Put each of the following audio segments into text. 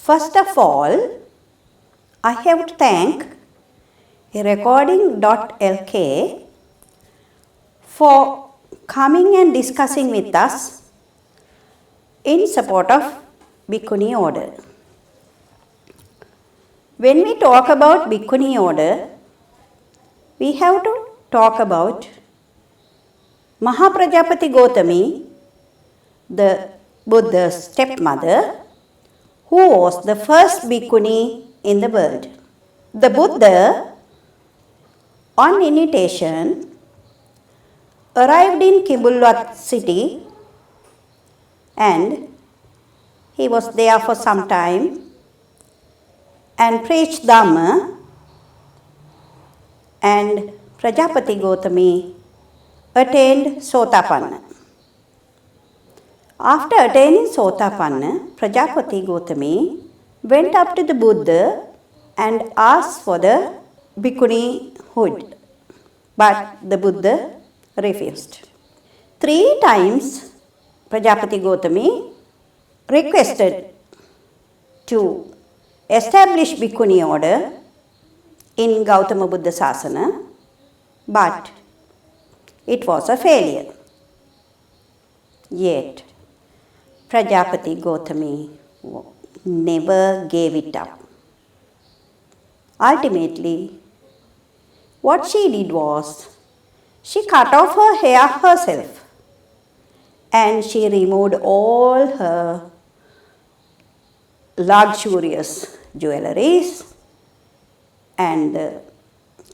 First of all, I have to thank Recording.lk for coming and discussing with us in support of Bhikkhuni order. When we talk about Bhikkhuni order, we have to talk about Mahaprajapati Gautami, the Buddha's stepmother, who was the first Bhikkhuni in the world. The Buddha, on invitation, arrived in Kimbulwat city and he was there for some time and preached Dhamma, and Prajapati Gautami attained Sotapanna. After attaining Sotapanna, Prajapati Gautami went up to the Buddha and asked for the Bhikkhunihood, but the Buddha refused. 3 times Prajapati Gautami requested to establish Bhikkhuni order in Gautama Buddha Sasana, but it was a failure. Yet, Prajapati Gautami never gave it up. Ultimately, what she did was, she cut off her hair herself and she removed all her luxurious jewelries and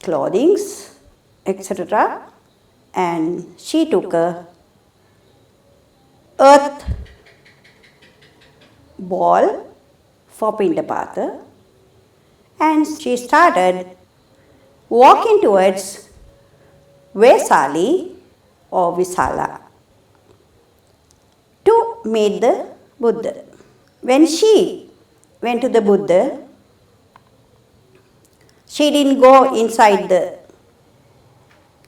clothings, etc. And she took a earth ball for Pindapata and she started walking towards Vesali or Visala to meet the Buddha. When she went to the Buddha, she didn't go inside the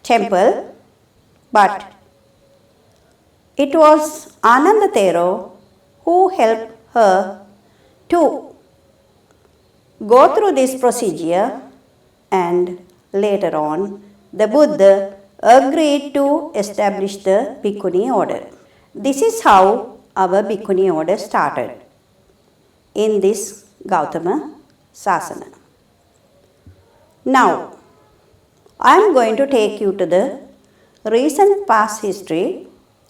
temple, but it was Anandathero who helped her to go through this procedure, and later on the Buddha agreed to establish the Bhikkhuni order. This is how our Bhikkhuni order started in this Gautama Sasana. Now, I am going to take you to the recent past history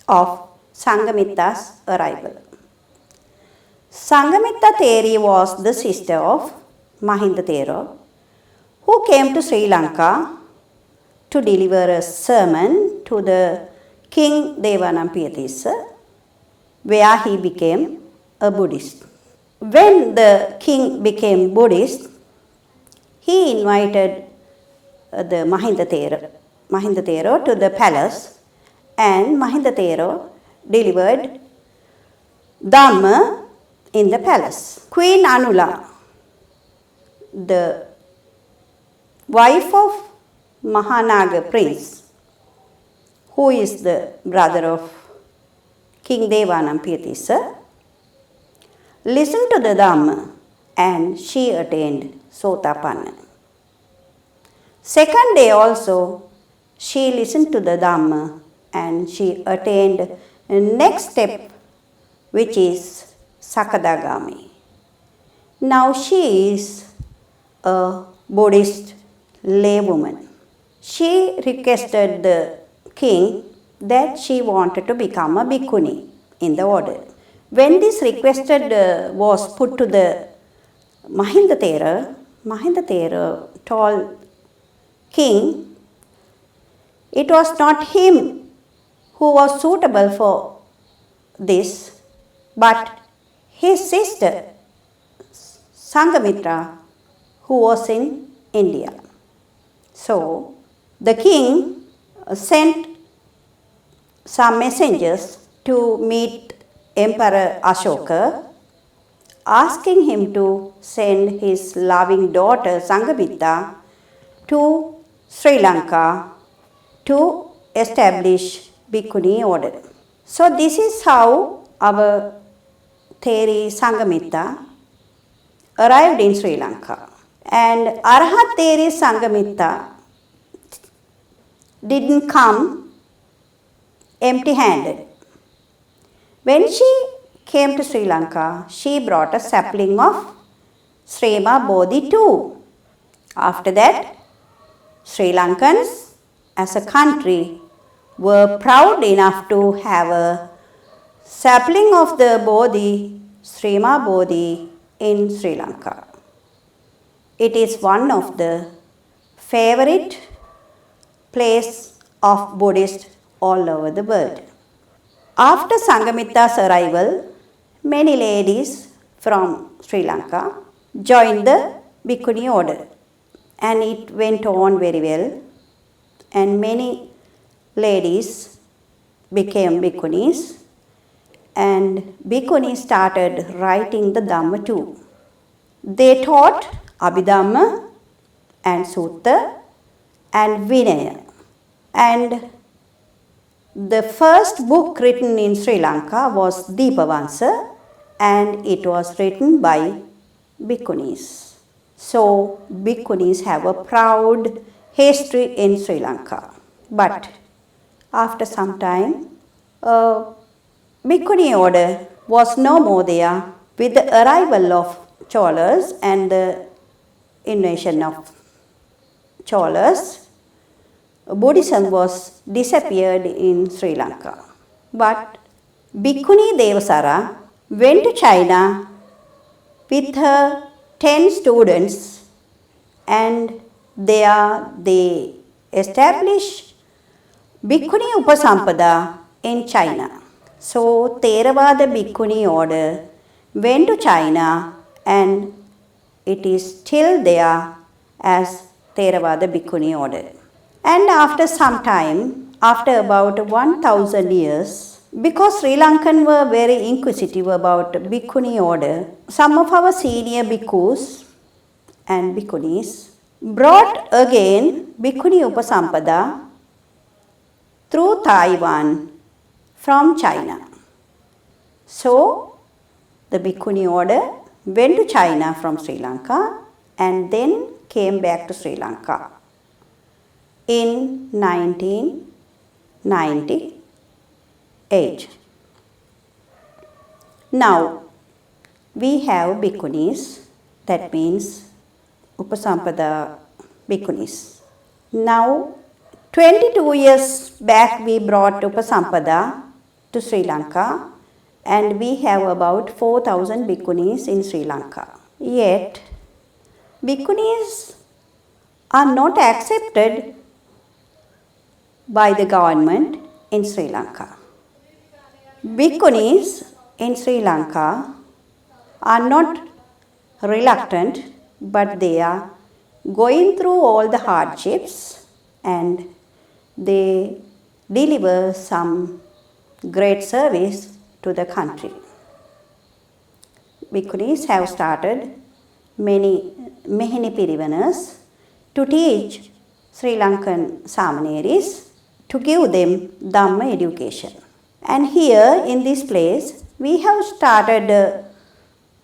of Sanghamitta's arrival. Sanghamitta Theri was the sister of Mahinda Thero, who came to Sri Lanka to deliver a sermon to the King Devanampiyatissa, where he became a Buddhist. When the king became Buddhist, he invited the Mahinda Thero to the palace, and Mahinda Thero delivered Dhamma in the palace. Queen Anula, the wife of Mahanaga prince, who is the brother of King Devanampiyatissa, listened to the Dhamma and she attained Sotapanna. Second day also, she listened to the Dhamma and she attained the next step, which is Sakadagami. Now she is a Buddhist laywoman. She requested the king that she wanted to become a Bhikkhuni in the order. When this requested was put to the Mahinda Thero told king it was not him who was suitable for this, but his sister Sanghamitra, who was in India. So the king sent some messengers to meet Emperor Ashoka, asking him to send his loving daughter Sanghamitta to Sri Lanka to establish Bhikkhuni order. So this is how our Theri Sanghamitta arrived in Sri Lanka. And Arahatteri Sangamitta didn't come empty-handed. When she came to Sri Lanka, she brought a sapling of Srema Bodhi too. After that, Sri Lankans as a country were proud enough to have a sapling of the Bodhi, Srema Bodhi, in Sri Lanka. It is one of the favorite place of Buddhists all over the world. After Sangamitta's arrival, many ladies from Sri Lanka joined the Bhikkhuni order, and it went on very well, and many ladies became Bhikkhunis, and Bhikkhunis started writing the Dhamma too. They taught Abhidhamma and Sutta and Vinaya. And the first book written in Sri Lanka was Deepavansa, and it was written by Bhikkhunis. So, Bhikkhunis have a proud history in Sri Lanka. But after some time, Bhikkhuni order was no more there. With the arrival of Cholas and the invasion of Cholas, Buddhism was disappeared in Sri Lanka. But Bhikkhuni Devasara went to China with her 10 students, and there they established Bhikkhuni Upasampada in China. So, Theravada Bhikkhuni order went to China, and it is still there as Theravada Bhikkhuni order. And after some time, after about 1000 years, because Sri Lankan were very inquisitive about Bhikkhuni order, some of our senior bhikkhus and bhikkhunis brought again Bhikkhuni Upasampada through Taiwan from China. So, the Bhikkhuni order went to China from Sri Lanka and then came back to Sri Lanka in 1998. Now, we have Bhikkhunis, that means Upasampada Bhikkhunis. Now, 22 years back we brought Upasampada to Sri Lanka, and we have about 4,000 Bhikkhunis in Sri Lanka. Yet, Bhikkhunis are not accepted by the government in Sri Lanka. Bhikkhunis in Sri Lanka are not reluctant, but they are going through all the hardships, and they deliver some great service to the country. Bhikkhunis have started many Mehini Pirivanas to teach Sri Lankan Samaneris, to give them Dhamma education. And here in this place, we have started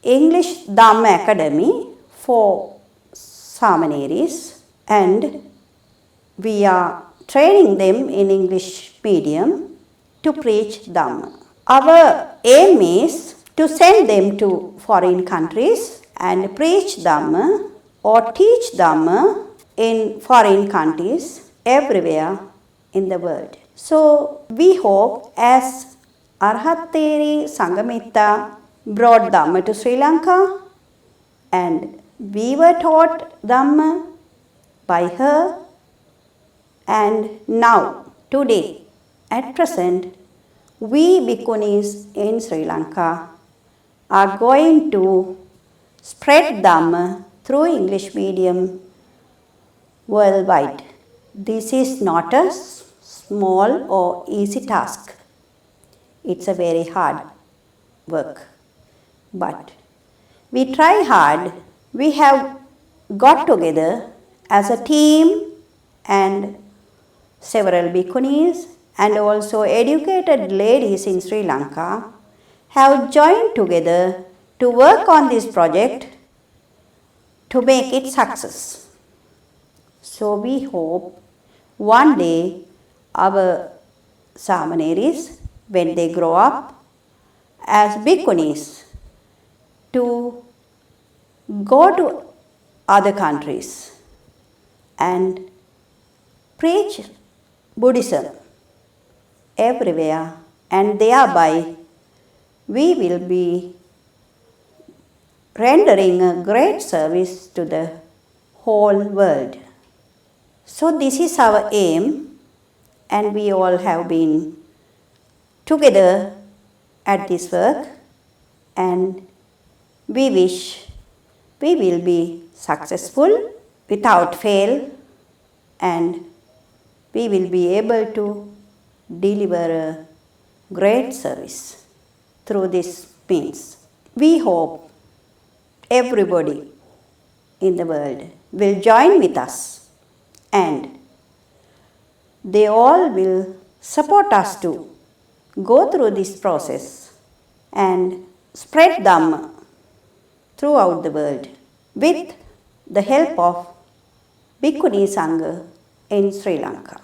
English Dhamma Academy for Samaneris, and we are training them in English medium to preach Dhamma. Our aim is to send them to foreign countries and preach Dhamma or teach Dhamma in foreign countries everywhere in the world. So, we hope as Arahatteri Sangamitta brought Dhamma to Sri Lanka, and we were taught Dhamma by her, and now, today, at present, we Bhikkhunis in Sri Lanka are going to spread Dhamma through English medium worldwide. This is not a small or easy task. It's a very hard work. But we try hard. We have got together as a team, and several Bhikkhunis and also educated ladies in Sri Lanka have joined together to work on this project to make it success. So we hope one day our Samaneris, when they grow up as Bhikkhunis, to go to other countries and preach Buddhism everywhere, and thereby we will be rendering a great service to the whole world. So this is our aim, and we all have been together at this work, and we wish we will be successful without fail, and we will be able to deliver a great service through this means. We hope everybody in the world will join with us, and they all will support us to go through this process and spread Dhamma throughout the world with the help of Bhikkhuni Sangha in Sri Lanka.